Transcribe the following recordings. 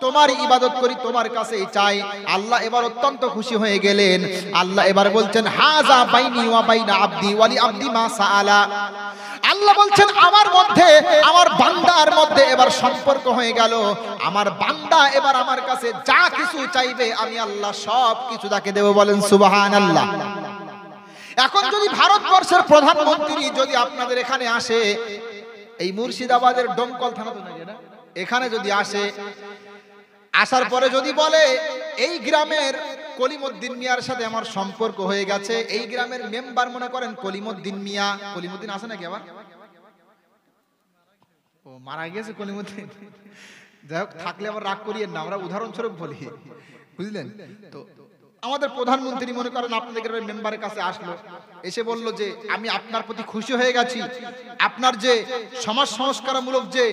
তোমার ইবাদত করি, তোমার কাছেই চাই। আল্লাহ এবার অত্যন্ত খুশি হয়ে গেলেন। আল্লাহ এবার বলছেন হাযা বাইনি ওয়া বাইনা আবদি ওয়া লি আবদি মা সাআলা। আল্লাহ বলছেন আমার মধ্যে, আমার বান্দার মধ্যে এবার সম্পর্ক হয়ে গেল। আমার বান্দা এবার আমার কাছে যা কিছু চাইবে আমি আল্লাহ সব কিছু তাকে দেব। বলেন সুবহানাল্লাহ। এখন যদি ভারতবর্ষের প্রধানমন্ত্রী যদি আপনাদের এখানে আসে, এই মুর্শিদাবাদের ডোমকল থানা তো নাকি না, এখানে যদি আসে, আসার পরে যদি বলে এই গ্রামের কলিমউদ্দিন মিয়ার সাথে আমার সম্পর্ক হয়ে গেছে, এই গ্রামের মেম্বার মনে করেন কলিমউদ্দিন মিয়া, কলিমউদ্দিন আছে নাকি আবার? ও মারা গেছে কলিমউদ্দিন, যাই হোক, থাকলে আবার রাগ করিয়েন না, আমরা উদাহরণস্বরূপ বলি, বুঝলেন তো। আমাদের প্রধানমন্ত্রী মনে করেন আপনাদের গ্রামের মেম্বারের কাছে আসলো, এসে বলল যে আমি আপনার প্রতি খুশি হয়ে গেছি, আপনার যে সমাজ সংস্কারমূলক যে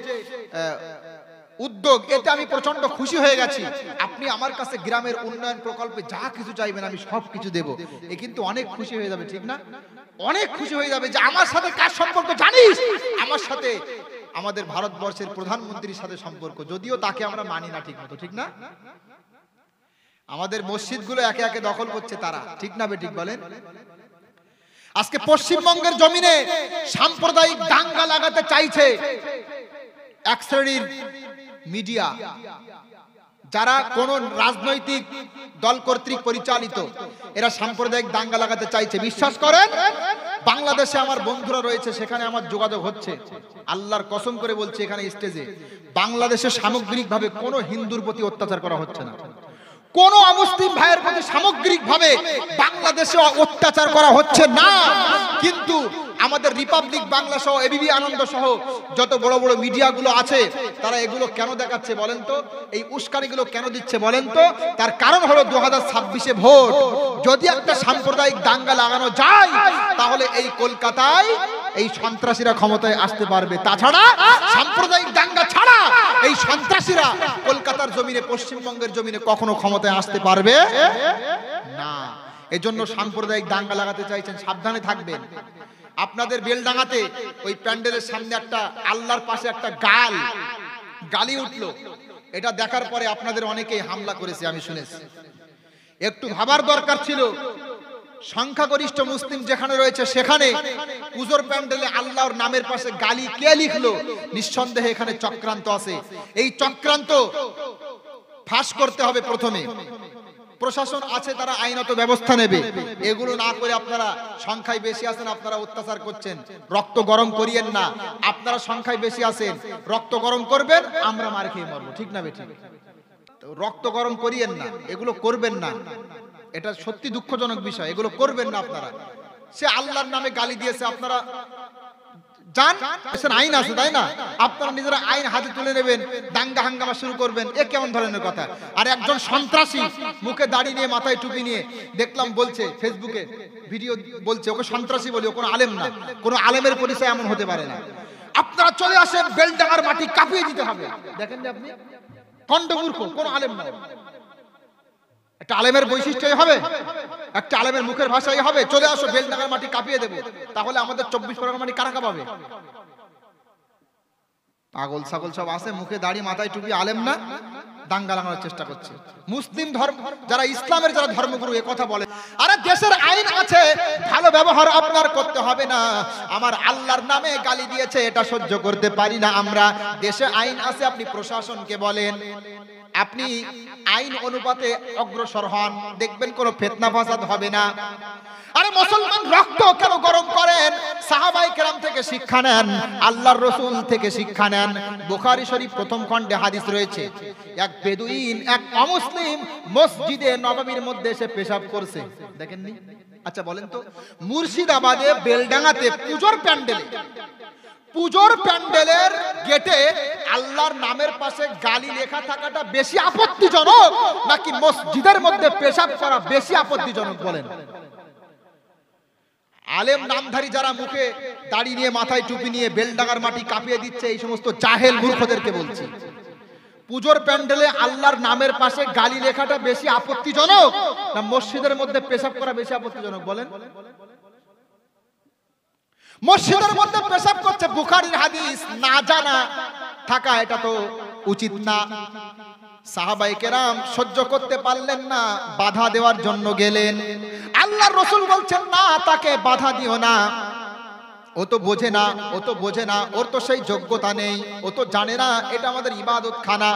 উদ্যোগ, এতে আমি প্রচন্ড খুশি হয়ে গেছি, আপনি আমার কাছে গ্রামের উন্নয়ন প্রকল্পে যা কিছু চাইবেন আমি সব কিছু দেব। এ কিন্তু অনেক খুশি হয়ে যাবে, ঠিক না? অনেক খুশি হয়ে যাবে যে আমার সাথে কার সম্পর্ক জানিস, আমার সাথে আমাদের ভারতবর্ষের প্রধানমন্ত্রীর সাথে সম্পর্ক, যদিও তাকে আমরা মানি না ঠিক মতো, ঠিক না? আমাদের মসজিদগুলো একে একে দখল করছে তারা, ঠিক না বেঠিক বলেন? আজকে পশ্চিমবঙ্গের জমিনে সাম্প্রদায়িক দাঙ্গা লাগাতে চাইছে এক শ্রেণীর মিডিয়া, যারা কোন রাজনৈতিক দল কর্তৃক পরিচালিত, এরা সাম্প্রদায়িক দাঙ্গা লাগাতে চাইছে। বিশ্বাস করেন বাংলাদেশে আমার বন্ধুরা রয়েছে, সেখানে আমার যোগাযোগ হচ্ছে, আল্লাহর কসম করে বলছি এখানে স্টেজে, বাংলাদেশে সামগ্রিকভাবে কোনো হিন্দুর প্রতি অত্যাচার করা হচ্ছে না, কোন অমুসলিম ভাইয়ের প্রতি সামগ্রিকভাবে বাংলাদেশে অত্যাচার করা হচ্ছে না। কিন্তু আমাদের রিপাবলিক বাংলা সহ এবিপি আনন্দ সহ যত বড় বড় মিডিয়াগুলো আছে, তারা এগুলো কেন দেখাচ্ছে বলেন তো? এই উস্কানিগুলো কেন দিচ্ছে বলেন তো? তার কারণ হলো 2026-এ ভোট, যদি একটা সাম্প্রদায়িক দাঙ্গা লাগানো যায় তাহলে এই কলকাতায় এই সন্ত্রাসীরা ক্ষমতায় আসতে পারবে। তাছাড়া সাম্প্রদায়িক দাঙ্গা ছাড়া এই সন্ত্রাসীরা কলকাতার জমিনে, পশ্চিমবঙ্গের জমিনে কখনো ক্ষমতায় আসতে পারবে না। এজন্য সাম্প্রদায়িক দাঙ্গা লাগাতে চাইছেন, সাবধানে থাকবেন। আপনাদের বেলডাঙ্গাতে ওই প্যান্ডেলের সামনে একটা আল্লাহর পাশে একটা গালি উঠলো, এটা দেখার পরে আপনাদের অনেকেই হামলা করেছে, আমি শুনেছি। একটু ভাবার দরকার ছিল, সংখ্যাগরিষ্ঠ মুসলিম যেখানে রয়েছে সেখানে পুজোর প্যান্ডেলে আল্লাহর নামের পাশে গালি কে লিখলো? নিঃসন্দেহে এখানে চক্রান্ত আছে। এই চক্রান্ত ফাঁস করতে হবে। প্রথমে প্রশাসন আছে, তারা আইনত ব্যবস্থা নেবে। এগুলো না করে আপনারা সংখ্যায় বেশি আছেন, আপনারা অত্যাচার করছেন, রক্ত গরম করিয়েন না। আপনারা সংখ্যায় বেশি আছেন, রক্ত গরম করবেন, আমরা মার খেয়ে মরবো, ঠিক না বেঠিক? রক্ত গরম করিয়েন না, এগুলো করবেন না, এটা সত্যি দুঃখজনক বিষয়, এগুলো করবেন না আপনারা। সে আল্লাহর নামে গালি দিয়েছে, আপনারা জান, আইন আছে তাই না? আপনারা নিজেরা আইন হাতে তুলে নেবেন, দাঙ্গা হাঙ্গামা শুরু করবেন, এ কেমন ধরনের কথা? আর একজন সন্ত্রাসী মুখে দাড়ি নিয়ে, মাথায় টুপি নিয়ে, দেখলাম বলছে ফেসবুকে ভিডিও, বলছে ওকে সন্ত্রাসী বলি, ও কোনো আলেম না, কোনো আলেমের পরিচয় এমন হতে পারে না। আপনারা চলে আসেন, বেলডাঙ্গার মাটি কাঁপিয়ে দিতে হবে। দেখেন যে আপনি কন্ডমূর্খ, কোনো আলেম না। একটা আলেমের বৈশিষ্ট্য হবে, একটা আলেমের মুখের ভাষাই হবে, চলে আসো বেলডাঙ্গার মাটি কাঁপিয়ে দেবো। তাহলে আমাদের 24 পরগনার মাটি কারা কাঁপাবে? পাগল ছাগল সব আছে, মুখে দাড়ি, মাথায় টুপি, আলেম না, দাঙ্গা লাগানোর চেষ্টা করছে। মুসলিম ধর্ম যারা, ইসলামের যারা ধর্মগুরু, এ কথা বলে। আরে দেশের আইন আছে, ভালো ব্যবহার আপনার করতে হবে না। আমার আল্লাহর নামে গালি দিয়েছে, এটা সহ্য করতে পারি না আমরা। দেশে আইন আছে, আপনি প্রশাসনকে বলেন, আপনি আইন অনুপাতে অগ্রসর হন, দেখবেন কোনো ফিতনা ফাসাদ হবে না। আরে মুসলমান রক্ত কেন গরম করেন? সাহাবায়ে কেরাম থেকে শিক্ষা নেন, আল্লাহর রাসূল থেকে শিক্ষা নেন। বুখারী শরীফ প্রথম খণ্ডে হাদিস রয়েছে, এক বেদুইন, এক অমুসলিম মসজিদে নববীর মধ্যে এসে পেশাব করছে, দেখেননি? আচ্ছা বলেন তো, মুর্শিদাবাদে বেলডাঙ্গাতে পুজোর প্যান্ডেলের গেটে আল্লাহর নামের পাশে গালি লেখা থাকাটা বেশি আপত্তিজনক নাকি মসজিদের মধ্যে পেশাব করা বেশি আপত্তিজনক বলেন? আলেম নামধারী যারা মুখে দাড়ি নিয়ে, মাথায় টুপি নিয়ে বেলডাঙ্গার মাটি কাঁপিয়ে দিচ্ছে, এই সমস্ত জাহেল মূর্খদেরকে বলছি, পুজোর প্যান্ডেলে আল্লাহর নামের পাশে গালি লেখাটা বেশি আপত্তিজনক না মসজিদের মধ্যে পেশাব করা বেশি আপত্তিজনক বলেন? মসজিদের মধ্যে পেশাব করছে, বুখারীর হাদিস, না জানা থাকা এটা তো উচিত না। সাহাবায়ে কেরাম সহ্য করতে পারলেন না, বাধা দেওয়ার জন্য গেলেন। আল্লাহর রাসূল বলছেন, না, তাকে বাধা দিও না, ও তো বোঝে না, ও তো বোঝে না, ওর তো সেই যোগ্যতা নেই, ও তো জানে না এটা আমাদের ইবাদত খানা,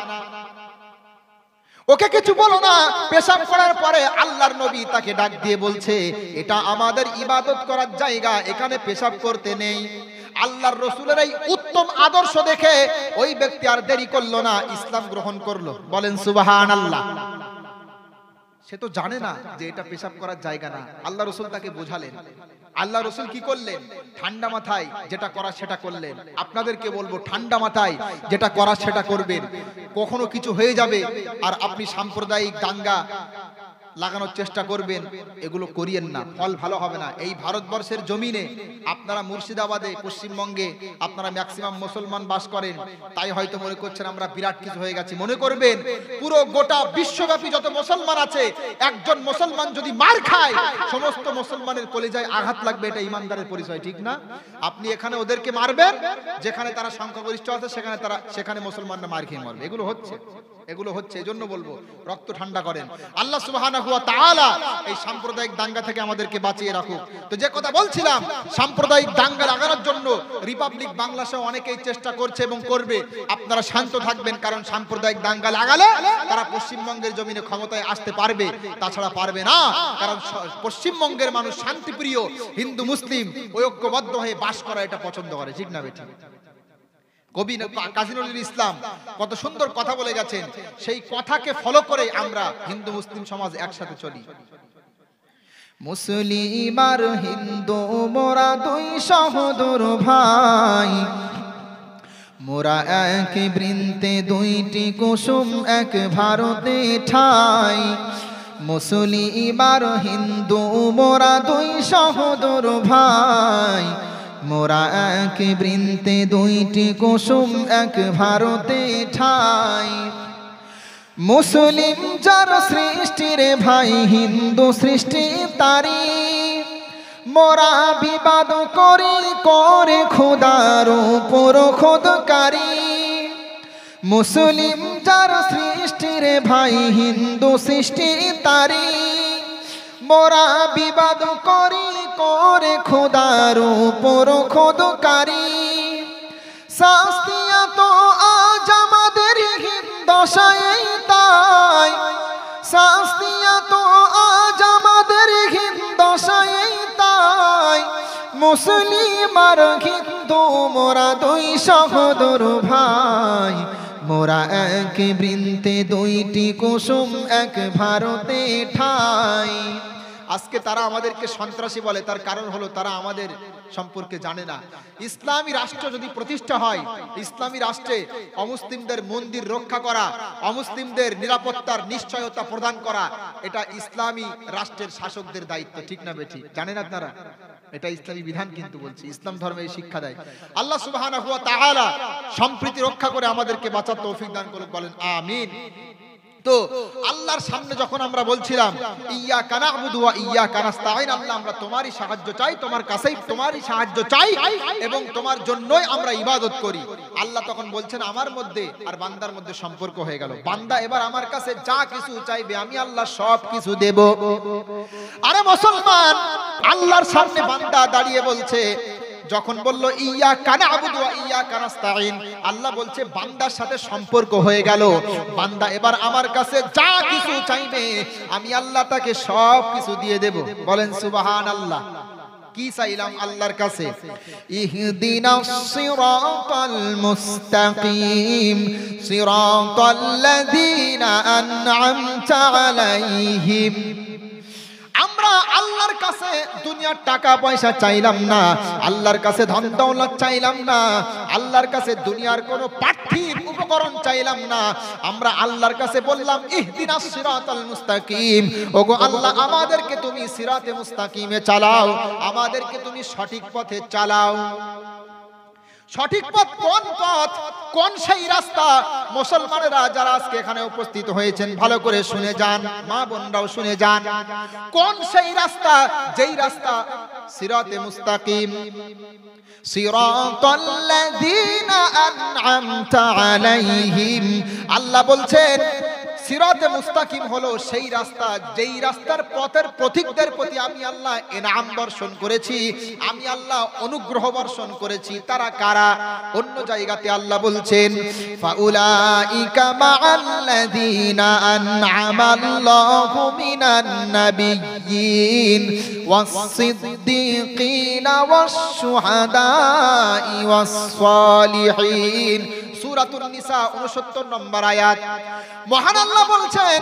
ওকে কিছু বলো না। পেশাব করার পরে আল্লাহর নবী তাকে ডাক দিয়ে বলছে, এটা আমাদের ইবাদত করার জায়গা, এখানে পেশাব করতে নেই। আল্লাহর রাসূলের এই উত্তম আদর্শ দেখে ওই ব্যক্তি আর দেরি করলো না, ইসলাম গ্রহণ করলো। বলেন সুবহানাল্লাহ। সে তো জানে না যে এটা পেশাব করার জায়গা না, আল্লাহ রাসূল তাকে বোঝালেন। আল্লাহ রাসূল কি করলেন? ঠান্ডা মাথায় যেটা করা সেটা করলেন। আপনাদেরকে বলবো, ঠান্ডা মাথায় যেটা করা সেটা করবেন। কখনো কিছু হয়ে যাবে আর আপনি সাম্প্রদায়িক দাঙ্গা লাগানোর চেষ্টা করবেন, এগুলো করিয়েন না, ফল ভালো হবে না। এই ভারতবর্ষের জমিনে আপনারা মুর্শিদাবাদে, পশ্চিমবঙ্গে আপনারা ম্যাক্সিমাম মুসলমান বাস করেন, তাই হয়তো মনে করছেন আমরা বিরাট কিছু হয়ে গেছি। মনে করবেন পুরো গোটা বিশ্বব্যাপী যত মুসলমান আছে, একজন মুসলমান যদি মার খায় সমস্ত মুসলমানের কলিজায় আঘাত লাগবে, এটা ইমানদারের পরিচয়, ঠিক না? আপনি এখানে ওদেরকে মারবেন, যেখানে তারা সংখ্যাগরিষ্ঠ আছে সেখানে মুসলমানরা মার খেয়ে মরবে। এগুলো হচ্ছে, এজন্য বলবো রক্ত ঠান্ডা করেন। আল্লাহ সুবহানাহু ওয়া তাআলা এই সাম্প্রদায়িক দাঙ্গা থেকে আমাদেরকে বাঁচিয়ে রাখুক। তো যে কথা বলছিলাম, সাম্প্রদায়িক দাঙ্গা লাগানোর জন্য রিপাবলিক বাংলা সহ অনেকেই চেষ্টা করছে এবং করবে। আপনারা শান্ত থাকবেন, কারণ সাম্প্রদায়িক দাঙ্গা লাগালে তারা পশ্চিমবঙ্গের জমিনে ক্ষমতায় আসতে পারবে, তাছাড়া পারবে না। কারণ পশ্চিমবঙ্গের মানুষ শান্তিপ্রিয়, হিন্দু মুসলিম ঐক্যবদ্ধ হয়ে বাস করা এটা পছন্দ করে, ঠিক না বেঠিক? কবি কাজী নজরুল ইসলাম কত সুন্দর কথা বলে গেছেন, সেই কথাকে ফলো করে আমরা হিন্দু মুসলিম সমাজ একসাথে চলি। মুসলিম আর হিন্দু মোরা দুই সহোদর ভাই, মোরা এক বৃন্তে দুইটি কুসুম এক ভারতে ঠাই। মুসলিম আর হিন্দু মোরা দুই সহোদর ভাই, মোরা এক বৃন্তে দুইটি কুসুম এক ভারতে ঠাই। মুসলিম যার সৃষ্টি রে ভাই, হিন্দু সৃষ্টি তারি। মোরা বিবাদ করি করে খোদার উপর খোদকারী। মুসলিম যার সৃষ্টি রে ভাই, হিন্দু সৃষ্টি তারি। মোরা বিবাদ করি করে খোদার উপর খোদকারী। শাস্তিয়া তো আজ আমাদের হিন্দশায় তাই, শাস্তিয়া তো আজ আমাদের হিন্দশায় তাই। মুসলিম আর হিন্দু মোরা দুই সহোদর ভাই, মোরা এক বৃন্তে দুইটি কুসুম এক ভারতে ঠাই। আজকে তারা আমাদেরকে সন্ত্রাসী বলে, তার কারণ হলো তারা আমাদের সম্পর্কে জানে না। ইসলামী রাষ্ট্র যদি প্রতিষ্ঠা হয়, ইসলামী রাষ্ট্রে অমুসলিমদের মন্দির রক্ষা করা, অমুসলিমদের নিরাপত্তার নিশ্চয়তা প্রদান করা, এটা ইসলামী রাষ্ট্রের শাসকদের দায়িত্ব, ঠিক না বেঠিক? জানেন আপনারা? এটা ইসলামী বিধান, কিন্তু বলছি ইসলাম ধর্মে শিক্ষা দেয়। আল্লাহ সুবহানাহু ওয়া তাআলা সম্প্রীতি রক্ষা করে আমাদেরকে বাঁচার তৌফিক দান করুক, বলেন আমিন। তো আল্লাহর সামনে যখন আমরা বলছিলাম ইয়্যাকা না'বুদু ওয়া ইয়্যাকা নাস্তাঈন, আল্লাহ আমরা তোমারই সাহায্য চাই, তোমার কাছেই তোমারই সাহায্য চাই এবং তোমার জন্যই আমরা ইবাদত করি। আল্লাহ তখন বলছেন আমার মধ্যে আর বান্দার মধ্যে সম্পর্ক হয়ে গেল। বান্দা এবার আমার কাছে যা কিছু চাইবে আমি আল্লাহ সব কিছু দেব। আরে মুসলমান, আল্লাহর সামনে বান্দা দাঁড়িয়ে বলছে, যখন বলল ইয়্যাকা না'বুদু ওয়া ইয়্যাকা নাস্তাঈন, আল্লাহ বলছে বান্দার সাথে সম্পর্ক হয়ে গেল। বান্দা এবার আমার কাছে যা কিছু চাইবে আমি আল্লাহ তাকে সব কিছু দিয়ে দেব। বলেন সুবহানাল্লাহ। কি চাইলাম আল্লাহর কাছে? ইহদিনাস সিরাতাল মুস্তাকিম সিরাতাল্লাযীনা আন'আমতা আলাইহিম। আমরা আল্লাহর কাছে দুনিয়ার টাকা পয়সা চাইলাম না, আল্লাহর কাছে ধন দৌলত চাইলাম না, আল্লাহর কাছে দুনিয়ার কোনো পার্থিব উপকরণ চাইলাম না। আমরা আল্লাহর কাছে বললাম ইহদিনাস সিরাতাল মুস্তাকিম, ওগো আল্লাহ আমাদেরকে তুমি সিরাতে মুস্তাকিমে চালাও, আমাদেরকে তুমি সঠিক পথে চালাও। সঠিক পথ কোন পথ, কোন সেই রাস্তা? মুসলমানেরা যারা আজকে এখানে উপস্থিত হয়েছেন ভালো করে শুনে যান, মা বোনরাও শুনে যান। কোন সেই রাস্তা? যেই রাস্তা সিরাতে মুস্তাকিম, সিরাতাল্লাযীনা আন'আমতা আলাইহিম। আল্লাহ বলছেন সিরাতে মুস্তাকিম হলো সেই রাস্তা, যেই রাস্তার পথের পথিকদের প্রতি আমি আল্লাহ ইনাম বর্ষণ করেছি, আমি আল্লাহ অনুগ্রহ বর্ষণ করেছি। তারা কারা? অন্য জায়গাতে আল্লাহ বলছেন ফাউলাইকা মাআল্লাযীনা আন'আমাল্লাহু মিনান নাবিয়্যিন ওয়াস-সিদ্দীকিনা ওয়াশ-শুহাদাই ওয়াস-সালিহিন। সূরাতুন নিসা 69 নম্বর আয়াত। মহান আল্লাহ বলছেন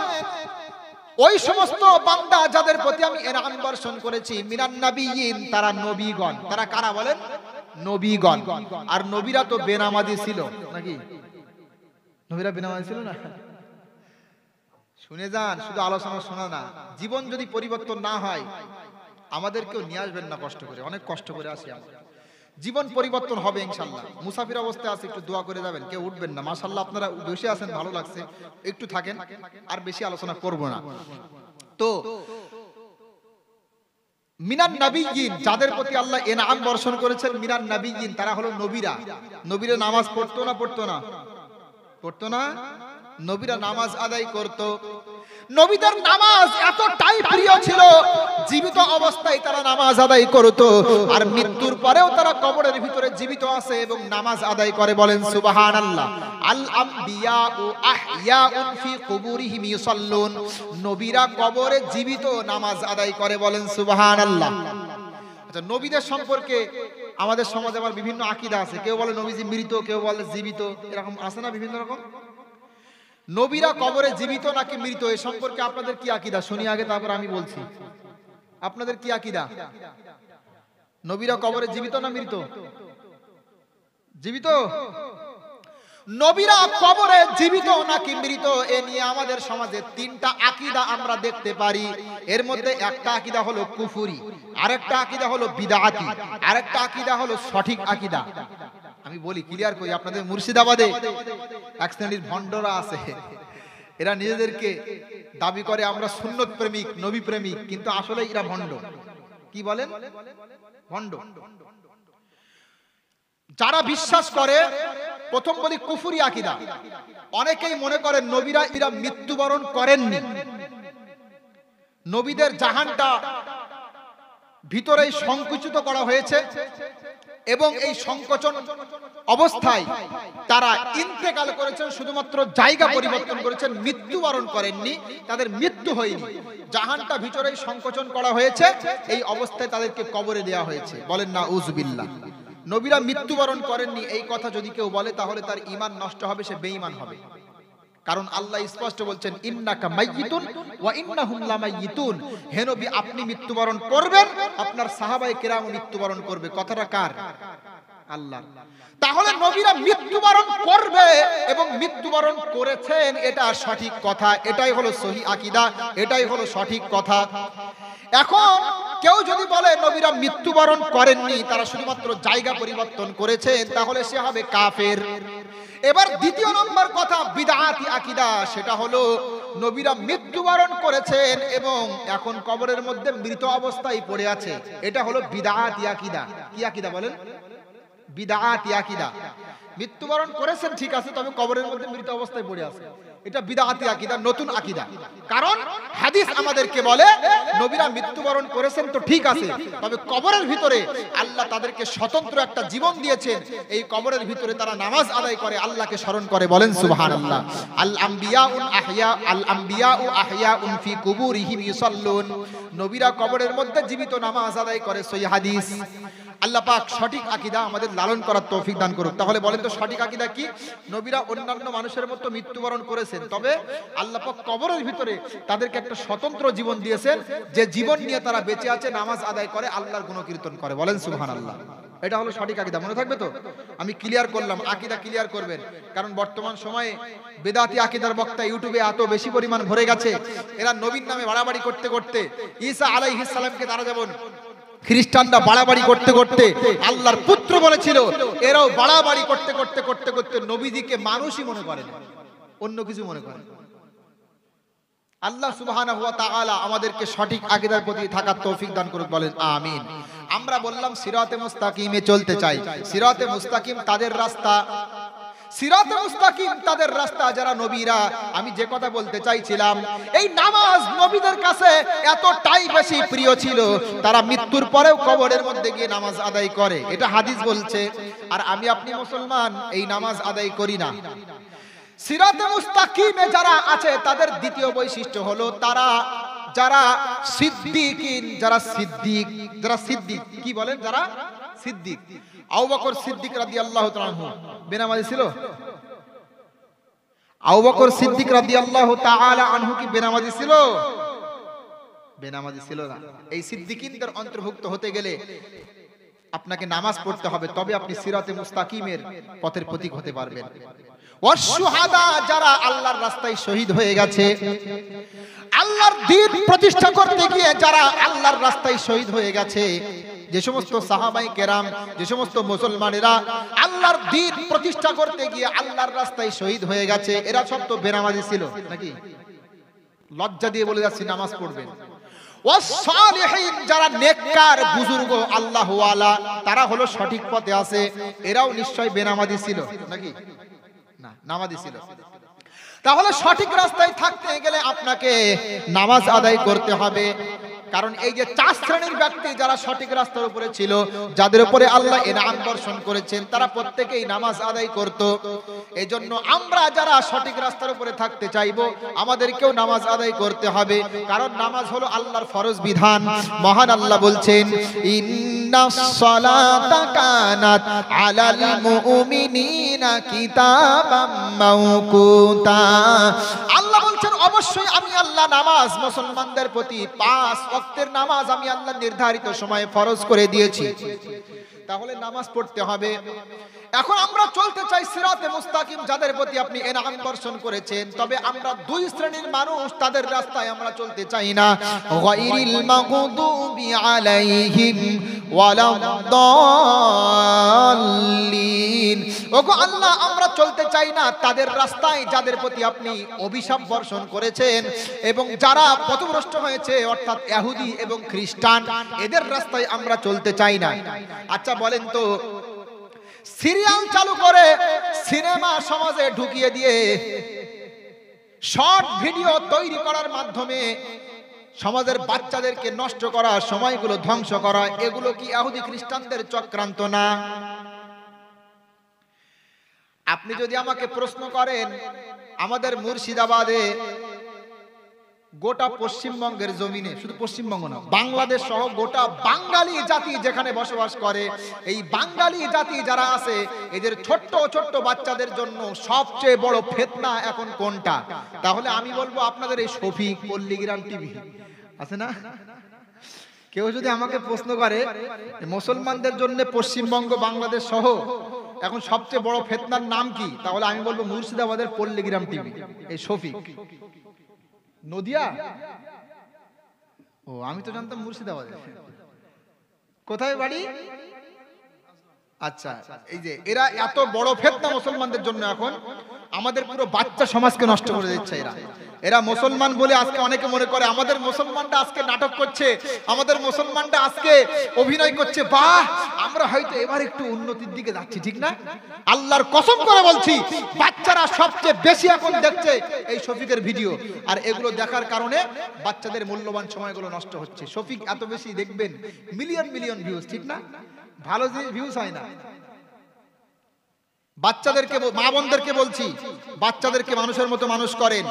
ওই সমস্ত বান্দা যাদের প্রতি আমি ইনাম বর্ষণ করেছি, মিনান নাবিয়্যিন, তারা নবীগণ। তারা কারা বলেন? নবীগণ। আর নবীরা তো বেনামাজি ছিল নাকি? নবীরা বেনামাজি ছিল না? শুনে যান, শুধু আলোচনা শোনা না। জীবন যদি পরিবর্তন না হয় আমাদেরকেও নিয়ে আসবেন না কষ্ট করে, অনেক কষ্ট করে আসি আমরা। জীবন পরিবর্তন হবে ইনশাআল্লাহ। মুসাফির অবস্থায় আছে, একটু দোয়া করে যাবেন, কেউ উঠবেন না। মাশাআল্লাহ আপনারা বসে আছেন, ভালো লাগছে, একটু থাকেন, আর বেশি আলোচনা করব না। তো মিনান নাবিয়্যিন, যাদের প্রতি আল্লাহ ইনাম বর্ষণ করেছেন, মিনান নাবিয়্যিন, তারা হলো নবীরা। নবীরা নামাজ পড়তো না পড়তো না? পড়তো না? নবীরা নামাজ আদায় করত। নবীদের নামাজ এতটাই প্রিয় ছিল, জীবিত অবস্থায় তারা নামাজ আদায় করত, আর মৃত্যুর পরেও তারা কবরের ভিতরে জীবিত আছে এবং নামাজ আদায় করে। বলেন সুবহানাল্লাহ। আল আমবিয়াউ আহইয়াউন ফি কুবুরিহিম ইউসাল্লুন। নবীরা কবরে জীবিত নামাজ আদায় করে। বলেন সুবহানাল্লাহ। আচ্ছা, নবীদের সম্পর্কে আমাদের সমাজে আবার বিভিন্ন আকীদা আছে। কেউ বলে নবীজি মৃত, কেউ বলে জীবিত, এরকম আছে না বিভিন্ন রকম। নবীরা কবরে জীবিত নাকি মৃত, এ সম্পর্কে আপনাদের কি আকীদা? শুনি আগে, তারপর আমি বলছি। আপনাদের কি আকীদা? নবীরা কবরে জীবিত না মৃত? জীবিত। নবীরা কবরে জীবিত নাকি মৃত, এ নিয়ে আমাদের সমাজে তিনটা আকীদা আমরা দেখতে পারি। এর মধ্যে একটা আকীদা হলো কুফরি, আরেকটা আকীদা হলো বিদআতি, আরেকটা আকীদা হলো সঠিক আকীদা। আমি বলি, ক্লিয়ার করি, আপনাদের মুর্শিদাবাদে এক শ্রেণীর ভণ্ডরা আছে, এরা নিজেদেরকে দাবি করে আমরা সুন্নত প্রেমিক, নবী প্রেমিক, কিন্তু আসলে এরা ভণ্ড। কি বলেন? ভণ্ড। যারা বিশ্বাস করে, প্রথম বলি কুফরি আকীদা। অনেকেই মনে করেন নবীরা এরা মৃত্যুবরণ করেননি, নবীদের জাহানটা ভিতরেই সংকুচিত করা হয়েছে এবং এই সংকোচন অবস্থায় তারা ইন্তেকাল করেছেন, শুধুমাত্র জায়গা পরিবর্তন করেছেন, মৃত্যুবরণ করেননি, তাদের মৃত্যু হয়নি। জাহানটা ভিতরেই সংকোচন করা হয়েছে, এই অবস্থায় তাদেরকে কবরে দেওয়া হয়েছে। বলেন না উযবিল্লাহ। নবীরা মৃত্যুবরণ করেননি এই কথা যদি কেউ বলে, তাহলে তার ঈমান নষ্ট হবে, সে বেঈমান হবে। কারণ আল্লাহ স্পষ্ট বলছেন ইন্নাকা মাইয়িতুন ওয়া ইন্নাহুম লামাইয়িতুন। হে নবী, আপনি মৃত্যুবরণ করবেন, আপনার সাহাবায়ে কেরাম মৃত্যুবরণ করবে। কথাটা কার? আল্লাহ। তাহলে নবীরা মৃত্যুবরণ করবে এবং মৃত্যুবরণ করেছেন, এটা সঠিক কথা, এটাই হলো সহিহ আকীদা, এটাই হলো সঠিক কথা। এখন কেউ যদি বলে নবীরা মৃত্যুবরণ করেননি, তারা শুধুমাত্র জায়গা পরিবর্তন করেছেন, তাহলে সে হবে কাফের। এবার দ্বিতীয় নম্বর কথা বিদআতি আকীদা, সেটা হলো নবীরা মৃত্যুবরণ করেছেন এবং এখন কবরের মধ্যে মৃত অবস্থায় পড়ে আছে। এটা হলো বিদআতি আকীদা। কি আকীদা বলেন? বিদআতি আকীদা। মৃত্যুবরণ করেছেন ঠিক আছে, তবে কবরের মধ্যে মৃত অবস্থায় পড়ে আছে, এটা বিদআতি আকীদা, নতুন আকীদা। কারণ হাদিস আমাদেরকে বলে নবীরা মৃত্যুবরণ করেছেন তো ঠিক আছে, তবে কবরের ভিতরে আল্লাহ তাদেরকে স্বতন্ত্র একটা জীবন দিয়েছেন, এই কবরের ভিতরে তারা নামাজ আদায় করে, আল্লাহকে স্মরণ করে। বলেন সুবহানাল্লাহ। আল আম্বিয়াউ আহইয়াউন ফি কুবুরিহিম ইউসাল্লুন। নবীরা কবরের মধ্যে জীবিত নামাজ আদায় করে, সহিহ হাদিস। আল্লাহ পাক সঠিক আকীদা আমাদের লালন করার তৌফিক দান করুন। তাহলে বলেন তো সঠিক আকীদা কি? নবীরা অন্যান্য মানুষের মতো মৃত্যুবরণ করেছেন, তবে আল্লাহ পাক কবরের ভিতরে তাদেরকে একটা স্বতন্ত্র জীবন দিয়েছেন, যে জীবন নিয়ে তারা বেঁচে আছে, নামাজ আদায় করে, আল্লাহর গুণকীর্তন করে। বলেন সুবহানাল্লাহ। এটা হলো সঠিক আকীদা। মনে থাকবে তো? আমি ক্লিয়ার করলাম, আকীদা ক্লিয়ার করবেন, কারণ বর্তমান সময়ে বেদাতি আকীদার বক্তা ইউটিউবে এত বেশি পরিমাণ ভরে গেছে, এরা নবীর নামে বাড়াবাড়ি করতে করতে, ঈসা আলাইহিস সালামকে তারা যেমন খ্রিস্টানরা বাড়াবাড়ি করতে করতে আল্লাহর পুত্র বলেছিল, এরাও বাড়াবাড়ি করতে করতে করতে করতে নবীজিকে মানুষই মনে করে না, অন্য কিছু মনে করে। আল্লাহ সুবহানাহু ওয়া তাআলা আমাদেরকে সঠিক আকীদার প্রতি থাকার তৌফিক দান করুক। বলেন আমিন। আমরা বললাম সিরাতে মুস্তাকিমে চলতে চাই। সিরাতে মুস্তাকিম তাদের রাস্তা, সিরাতে মুস্তাকিম তাদের রাস্তা যারা নবীরা। আমি যে কথা বলতে চাইছিলাম, এই নামাজ নবীদের কাছে এতটাই বেশি প্রিয় ছিল, তারা মৃত্যুর পরেও কবরের মধ্যে গিয়ে নামাজ আদায় করে, এটা হাদিস বলছে। আর আমি আপনি মুসলমান এই নামাজ আদায় করি না। সিরাতে মুস্তাকিমে যারা আছে তাদের দ্বিতীয় বৈশিষ্ট্য হলো তারা যারা সিদ্দিকিন, যারা সিদ্দিক কি বলেন, যারা সিদ্দিক। আবু বকর সিদ্দিক রাদিয়াল্লাহু তাআলা আনহু বেনামাজি ছিল? আবু বকর সিদ্দিক রাদিয়াল্লাহু তাআলা আনহু কি বেনামাজি ছিল? বেনামাজি ছিল না। এই সিদ্দিকিনদের অন্তর্ভুক্ত হতে গেলে আপনাকে নামাজ পড়তে হবে, তবে আপনি সিরাতে মুস্তাকিমের পথের প্রতীক হতে পারবেন। ওয়াশুহাদা, যারা আল্লাহর রাস্তায় শহীদ হয়ে গেছে, আল্লাহর দ্বীন প্রতিষ্ঠা করতে গিয়ে যারা আল্লাহর রাস্তায় শহীদ হয়ে গেছে, যে সমস্ত সাহাবায়ে কেরাম, যে সমস্ত মুসলমানেরা আল্লাহর দ্বীন প্রতিষ্ঠা করতে গিয়ে আল্লাহর রাস্তায় শহীদ হয়ে গেছে, এরা সব তো বেনামাজি ছিল নাকি? লজ্জা দিয়ে বলে যাচ্ছি নামাজ পড়বেন। ওয়াসসালিহিন, যারা নেককার বুজুর্গ আল্লাহওয়ালা, তারা হলো সঠিক পথে আছে, এরাও নিশ্চয় বেনামাজি ছিল নাকি? না, নামাজি ছিল। তাহলে সঠিক রাস্তায় থাকতে গেলে আপনাকে নামাজ আদায় করতে হবে। কারণ এই যে 4 শ্রেণীর ব্যক্তি যারা সঠিক রাস্তার উপরে ছিল, যাদের উপরে আল্লাহ ইনাম বর্ষণ করেছেন, তারা প্রত্যেকেই নামাজ আদায় করত। এজন্য আমরা যারা সঠিক রাস্তার উপরে থাকতে চাইবো, আমাদেরকেও নামাজ আদায় করতে হবে, কারণ নামাজ হলো আল্লাহর ফরজ বিধান। মহান আল্লাহ বলছেন, ইন্নাস সালাতা কানাত আলাল মুমিনিনা কিতাবাম মাওকুতা। আল্লাহ বলছেন অবশ্যই আমি আল্লাহ নামাজ মুসলমানদের প্রতি 5 ওয়াক্তের নামাজ আমি আল্লাহ নির্ধারিত সময়ে ফরজ করে দিয়েছি। তাহলে নামাজ পড়তে হবে। এখন আমরা চলতে চাই সিরাতে মুস্তাকিম, যাদের প্রতি আপনি ইনাম বর্ষণ করেছেন, তবে আমরা 2 শ্রেণীর মানুষ, তাদের রাস্তায় আমরা চলতে চাই না। গায়রিল মাগদুবি আলাইহিম ওয়ালাদ-দাল্লিন। ওগো আল্লাহ, আমরা চলতে চাই না তাদের রাস্তায় যাদের প্রতি আপনি অভিশাপ বর্ষণ করেছেন এবং যারা পথভ্রষ্ট হয়েছে, অর্থাৎ ইহুদি এবং খ্রিস্টান, এদের রাস্তায় আমরা চলতে চাই না। আচ্ছা বলেন তো, সিরিয়াল চালু করে সিনেমা সমাজে ঢুকিয়ে দিয়ে শর্ট ভিডিও তৈরি করার মাধ্যমে সমাজের বাচ্চাদেরকে নষ্ট করা, সময়গুলো ধ্বংস করা, এগুলো কি ইহুদি খ্রিস্টানদের চক্রান্ত না? আপনি যদি আমাকে প্রশ্ন করেন, আমাদের মুর্শিদাবাদে গোটা পশ্চিমবঙ্গের জমিনে, শুধু পশ্চিমবঙ্গ না, বাংলাদেশ সহ গোটা বাঙালি জাতি যেখানে বসবাস করে, এই বাঙালি জাতি যারা আছে, এদের ছোট্ট ছোট্ট বাচ্চাদের জন্য সবচেয়ে বড় ফিতনা এখন কোনটা? তাহলে আমি বলবো আপনাদের এই শফিক পল্লীগ্রাম টিভি আছে না? কেউ যদি আমাকে প্রশ্ন করে মুসলমানদের জন্য পশ্চিমবঙ্গ বাংলাদেশ সহ এখন সবচেয়ে বড় ফিতনার নাম কি, তাহলে আমি বলবো মুর্শিদাবাদের পল্লীগ্রাম টিভি, এই শফিক। নদিয়া? ও, আমি তো জানতাম মুর্শিদাবাদে। কোথায় বাড়ি? আচ্ছা, এই যে এরা এত বড় ফিতনা মুসলমানদের জন্য, এখন আমাদের পুরো বাচ্চা সমাজকে নষ্ট করে দিচ্ছে এরা মুসলমান বলে আজকে অনেকে মনে করে আমাদের মুসলমানরা আজকে নাটক করছে, আমাদের মুসলমানরা আজকে অভিনয় করছে, বাহ আমরা হয়তো এবার একটু উন্নতির দিকে যাচ্ছি, ঠিক না? আল্লাহর কসম করে বলছি, বাচ্চারা সবচেয়ে বেশি এখন দেখছে এই শফিকের ভিডিও, আর এগুলো দেখার কারণে বাচ্চাদের মূল্যবান সময়গুলো নষ্ট হচ্ছে। শফিক এত বেশি দেখবেন, মিলিয়ন মিলিয়ন ভিউজ, ঠিক না? ভালো যে ভিউজ হয় না। বাচ্চাদেরকে, মা বোনদেরকে বলছি, বাচ্চাদেরকে মানুষের মতো মানুষ করেন।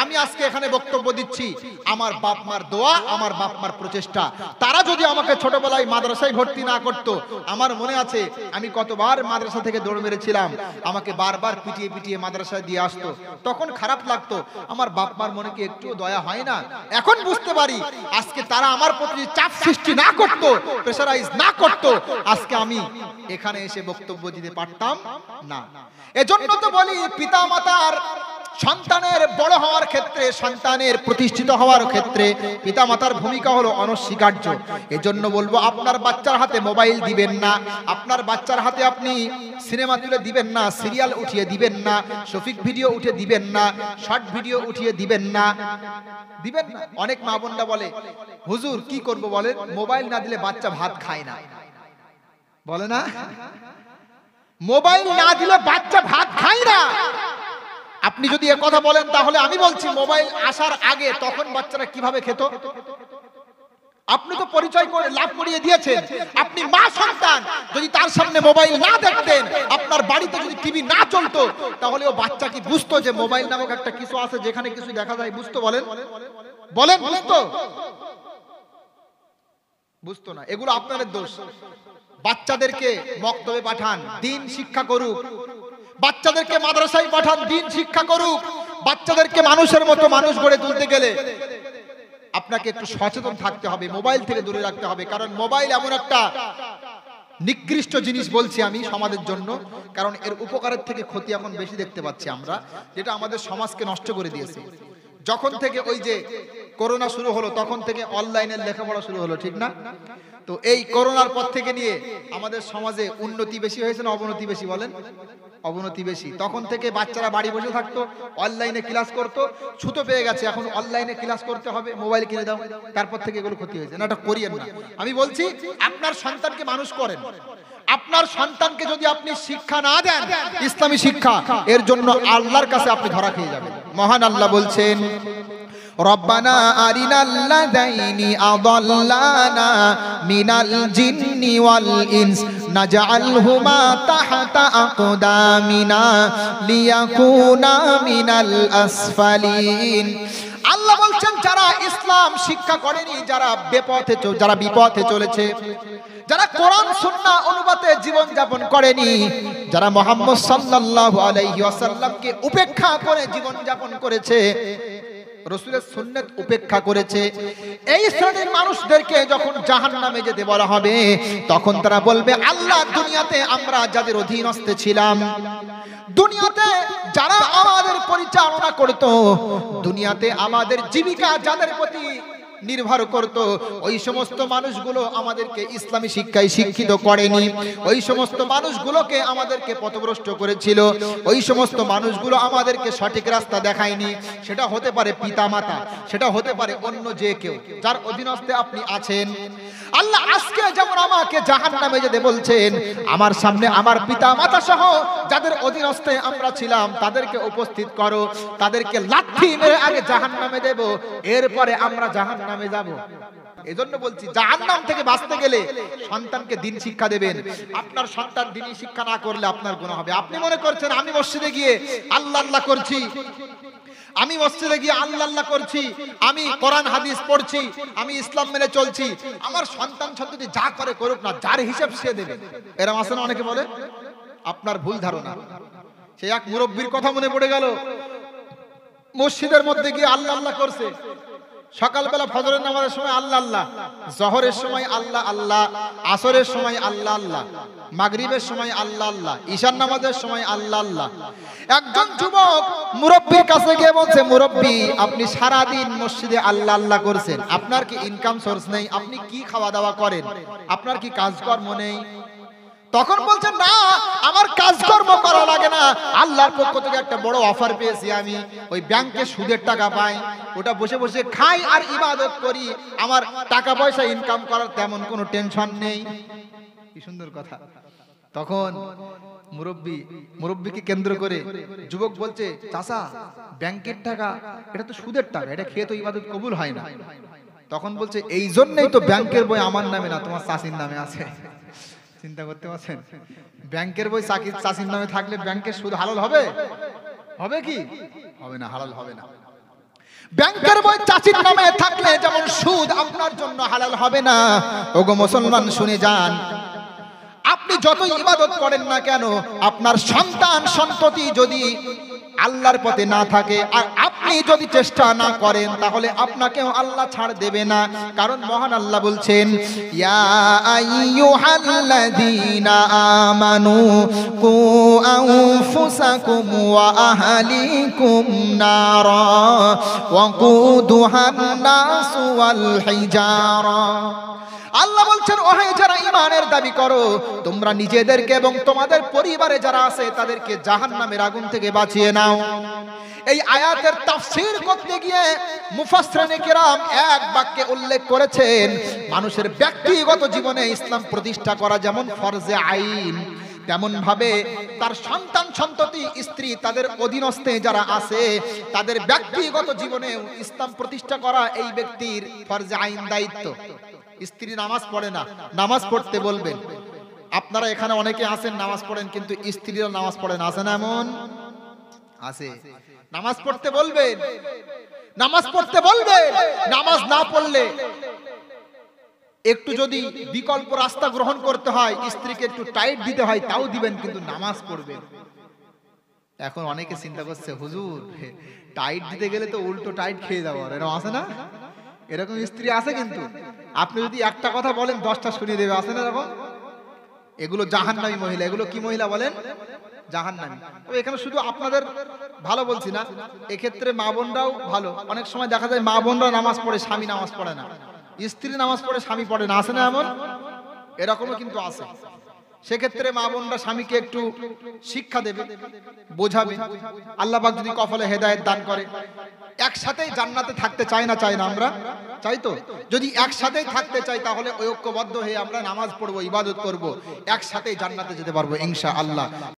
আমি আজকে এখানে বক্তব্য দিচ্ছি, আমার বাপ মার দোয়া, আমার বাপ মার প্রচেষ্টা। তারা যদি আমাকে ছোটবেলায় মাদ্রাসায় ভর্তি না করত, আমার মনে আছে আমি কতবার মাদ্রাসা থেকে দৌড় মেরেছিলাম, আমাকে বারবার পিটিয়ে পিটিয়ে মাদ্রাসায় দিয়ে আসতো, তখন খারাপ লাগতো। আমার বাপ মার মনে কি একটু দয়া হয় না? এখন বুঝতে পারি, আজকে তারা আমার প্রতি চাপ সৃষ্টি না করত, প্রেসারাইজ না করত, আজকে আমি এখানে এসে বক্তব্য দিতে পারতাম না। এজন্য তো বলি, পিতা মাতার সন্তানের বড় হওয়ার ক্ষেত্রে, সন্তানের প্রতিষ্ঠিত হওয়ার ক্ষেত্রে পিতা মাতার ভূমিকা হলো অনস্বীকার্য। এজন্য বলবো, আপনার বাচ্চার হাতে মোবাইল দিবেন না, আপনার বাচ্চার হাতে আপনি সিনেমা তুলে দিবেন না, সিরিয়াল উঠিয়ে দিবেন না, শফিক ভিডিও উঠে দিবেন না, শর্ট ভিডিও উঠিয়ে দিবেন না, দিবেন না। অনেক মা বোনরা বলে, হুজুর কি করব বলেন, মোবাইল না দিলে বাচ্চা ভাত খায় না, বলে না? মোবাইল না দিলে বাচ্চা ভাত খায় না। আপনি যদি এ কথা বলেন তাহলে আমি বলছি মোবাইল আসার আগে তখন বাচ্চারা কিভাবে খেত? আপনি তো পরিচয় করে লাভ করিয়ে দিয়েছেন। আপনি মা সন্তান, যদি তার সামনে মোবাইল না দেখতেন, আপনার বাড়িতে যদি টিভি না চলতো, তাহলে ও বাচ্চা কি বুঝতো যে মোবাইল নামক একটা কিছু আছে যেখানে কিছু দেখা যায়? বুঝতো? বলেন বলেন, বুঝতো? বুঝতো না। এগুলো আপনাদের দোষ। বাচ্চাদেরকে মক্তবে পাঠান, দিন শিক্ষা করুক। বাচ্চাদেরকে মাদ্রাসায় পাঠান, দিন শিক্ষা করুক। বাচ্চাদেরকে মানুষের মতো মানুষ গড়ে তুলতে গেলে আপনাকে একটু সচেতন থাকতে হবে, মোবাইল থেকে দূরে রাখতে হবে। কারণ মোবাইল এমন একটা নিকৃষ্ট জিনিস বলছি আমি সমাজের জন্য, কারণ এর উপকারের থেকে ক্ষতি এখন বেশি দেখতে পাচ্ছি আমরা, যেটা আমাদের সমাজকে নষ্ট করে দিয়েছে। যখন থেকে ওই যে করোনা শুরু হলো তখন থেকে অনলাইনের লেখাপড়া শুরু হলো, ঠিক না? তো এই করোনার পর থেকে নিয়ে আমাদের সমাজে উন্নতি বেশি হয়েছে না অবনতি বেশি? বলেন, অবনতি বেশি। তখন থেকে বাচ্চারা বাড়ি বসে থাকতো, অনলাইনে ক্লাস করতো, ছুতো পেয়ে গেছে, এখন অনলাইনে ক্লাস করতে হবে, মোবাইল কিনে দাও। তারপর থেকে এগুলো ক্ষতি হয়েছে না, এটা করিয়েন না। আমি বলছি আপনার সন্তানকে মানুষ করেন। আপনার সন্তানকে যদি আপনি শিক্ষা না দেন, ইসলামী শিক্ষা, এর জন্য আল্লাহর কাছে আপনি ধরা খেয়ে যাবেন। মহান আল্লাহ বলছেন, রব্বানা আরিনাল্লাযাইনি আযাল্লানা মিনাল জিন্নি ওয়াল ইনস নাজআলহুমা তাহতা আকদামিনা লিয়াকুনা মিনাল আসফালিন। আল্লাহ বলছেন, যারা ইসলাম শিক্ষা করেনি, যারা বিপথে চলেছে, যারা কোরআন সুন্নাহ অনুপাতে জীবন যাপন করেনি, যারা মুহাম্মদ সাল্লাল্লাহু আলাইহি ওয়াসাল্লামকে উপেক্ষা করে জীবন যাপন করেছে, রাসূলের সুন্নাত উপেক্ষা করেছে, এই শ্রেণীর মানুষদেরকে যখন জাহান্নামে যেতে বলা হবে, তখন তারা বলবে, আল্লাহ, দুনিয়াতে আমরা যাদের অধীনস্থে ছিলাম, দুনিয়াতে যারা আমাদের পরিচালনা করত, দুনিয়াতে আমাদের জীবিকা যাদের প্রতি নির্ভর করত, ওই সমস্ত মানুষগুলো আমাদেরকে ইসলামী শিক্ষায় শিক্ষিত করেনি, ওই সমস্ত মানুষগুলোকে আমাদেরকে পথভ্রষ্ট করেছিল, ওই সমস্ত মানুষগুলো আমাদেরকে সঠিক রাস্তা দেখায়নি। সেটা হতে পারে পিতামাতা, সেটা হতে পারে অন্য যে কেউ যার অধীনস্থে আপনি আছেন। আল্লাহ আজকে যেমন আমাকে জাহান্নামে যেতে বলছেন, আমার সামনে আমার পিতামাতা সহ যাদের অধীনস্থে আমরা ছিলাম তাদেরকে উপস্থিত করো, তাদেরকে লাঠি মেরে আগে জাহান্নামে দেব, এরপরে আমরা জাহান্নামে যাব। এজন্য বলছি, জাহান্নাম থেকে বাঁচতে গেলে সন্তানকে দিন শিক্ষা দেবেন। আপনার সন্তান দিনী শিক্ষা না করলে আপনার গুনাহ হবে। আপনি মনে করছেন আমি মসজিদে গিয়ে আল্লাহ আল্লাহ করছি, আমি মসজিদে গিয়ে আল্লাহ আল্লাহ করছি, আমি কোরআন হাদিস পড়ছি, আমি ইসলাম মেনে চলছি, আমার সন্তান সন্ততি যা করে করুক না, যার হিসাব সে দেবে। এরকম আছে না অনেকে বলে? আপনার ভুল ধারণা। সে এক মুরব্বির কথা মনে পড়ে গেল, মসজিদের মধ্যে গিয়ে আল্লাহ আল্লাহ করছে। সকালবেলা ফজরের নামাজের সময় আল্লাহ আল্লাহ, জোহরের সময় আল্লাহ আল্লাহ, আসরের সময় আল্লাহ আল্লাহ, মাগরিবের সময় আল্লাহ আল্লাহ, ঈশার নামাজের সময় আল্লাহ আল্লাহ। একজন যুবক মুরব্বির কাছে গিয়ে বলছে, মুরব্বি, আপনি সারা দিন মসজিদে আল্লাহ আল্লাহ করছেন, আপনার কি ইনকাম সোর্স নেই? আপনি কি খাওয়া দাওয়া করেন? আপনার কি কাজকর্ম নেই? তখন বলছেন, না, আমার কাজকর্ম করা লাগে না, আল্লাহর পক্ষ থেকে একটা বড় অফার পেয়েছি, আমি ওই ব্যাংকে সুদের টাকা পাই, ওটা বসে বসে খাই আর ইবাদত করি, আমার টাকা পয়সা ইনকাম করার তেমন কোনো টেনশন নেই। কি সুন্দর কথা। তখন মুরব্বিকে কেন্দ্র করে যুবক বলছে, চাচা, ব্যাংকের টাকা এটা তো সুদের টাকা, এটা খেয়ে তো ইবাদত কবুল হয় না। তখন বলছে, এই জন্যই তো ব্যাংকের বই আমার নামে না, তোমার চাচির নামে আছে। চিন্তা করতে পারছেন? ব্যাংকের বই চাচির নামে থাকলে ব্যাংকের সুদ হালাল হবে? হবে কি? হবে না, হালাল হবে না। ব্যাংকের বই চাচির নামে থাকলে যেমন সুদ আপনার জন্য হালাল হবে না। ওগো মুসলমান, শুনে যান, আপনি যত ইবাদত করেন না কেন, আপনার সন্তান সন্ততি যদি আল্লাহর পথে না থাকে আর আপনি যদি চেষ্টা না করেন, তাহলে আপনাকেও আল্লাহ ছাড় দেবে না। কারণ মহান আল্লাহ বলছেন, ইয়া আইয়ুহাল্লাযীনা আমানু কু আনফুসাকুম ওয়া আহলিকুম নারা ওয়া কুদুহান নাস ওয়াল হিজারা। আল্লাহ বলছেন, ওহে যারা ঈমানের দাবি করো, তোমরা নিজেদেরকে এবং তোমাদের পরিবারে যারা আছে তাদেরকে জাহান্নামের আগুন থেকে বাঁচিয়ে নাও। এই আয়াতের তাফসীর করতে গিয়ে মুফাসসিরিনে কেরাম এক বাক্যে উল্লেখ করেছেন, মানুষের ব্যক্তিগত জীবনে ইসলাম প্রতিষ্ঠা করা যেমন ফরজে আইন, তেমন ভাবে তার সন্তান সন্ততি স্ত্রী তাদের অধীনস্থে যারা আছে তাদের ব্যক্তিগত জীবনে ইসলাম প্রতিষ্ঠা করা এই ব্যক্তির ফরজে আইন দায়িত্ব। স্ত্রী নামাজ পড়ে না, নামাজ পড়তে বলবেন। আপনারা এখানে অনেকে আছেন নামাজ পড়েন, কিন্তু স্ত্রীরা নামাজ পড়েন, আছে না? এমন আছে। নামাজ পড়তে বলবেন, নামাজ পড়তে বলবেন। নামাজ না পড়লে একটু যদি বিকল্প রাস্তা গ্রহণ করতে হয়, স্ত্রীকে একটু টাইট দিতে হয়, তাও দিবেন, কিন্তু নামাজ পড়বেন। এখন অনেকে চিন্তা করছে, হুজুর টাইট দিতে গেলে তো উল্টো টাইট খেয়ে যাবো, এরকম আছে না? এরকম স্ত্রী আছে, কিন্তু আপনি যদি একটা কথা বলেন 10টা শুনিয়ে দেবে, আছে না এরকম? এগুলো জাহান্নামী মহিলা। এগুলো কি মহিলা বলেন? জাহান্নামী। তবে এখানে শুধু আপনাদের ভালো বলছি না, এক্ষেত্রে মা বোনরাও ভালো। অনেক সময় দেখা যায় মা বোনরা নামাজ পড়ে, স্বামী নামাজ পড়ে না, স্ত্রী নামাজ পড়ে, স্বামী পড়ে না, আছে না এমন? এরকমও কিন্তু আছে। সেক্ষেত্রে মা বোনরা স্বামীকে একটু শিক্ষা দেবে, বোঝাবে। আল্লাহ পাক যদি কপালে হেদায়েত দান করে, একসাথেই জান্নাতে থাকতে চাই না? চাই না? আমরা চাই তো। যদি একসাথেই থাকতে চাই তাহলে ঐক্যবদ্ধ হয়ে আমরা নামাজ পড়বো, ইবাদত করব, একসাথেই জান্নাতে যেতে পারবো ইনশাআল্লাহ।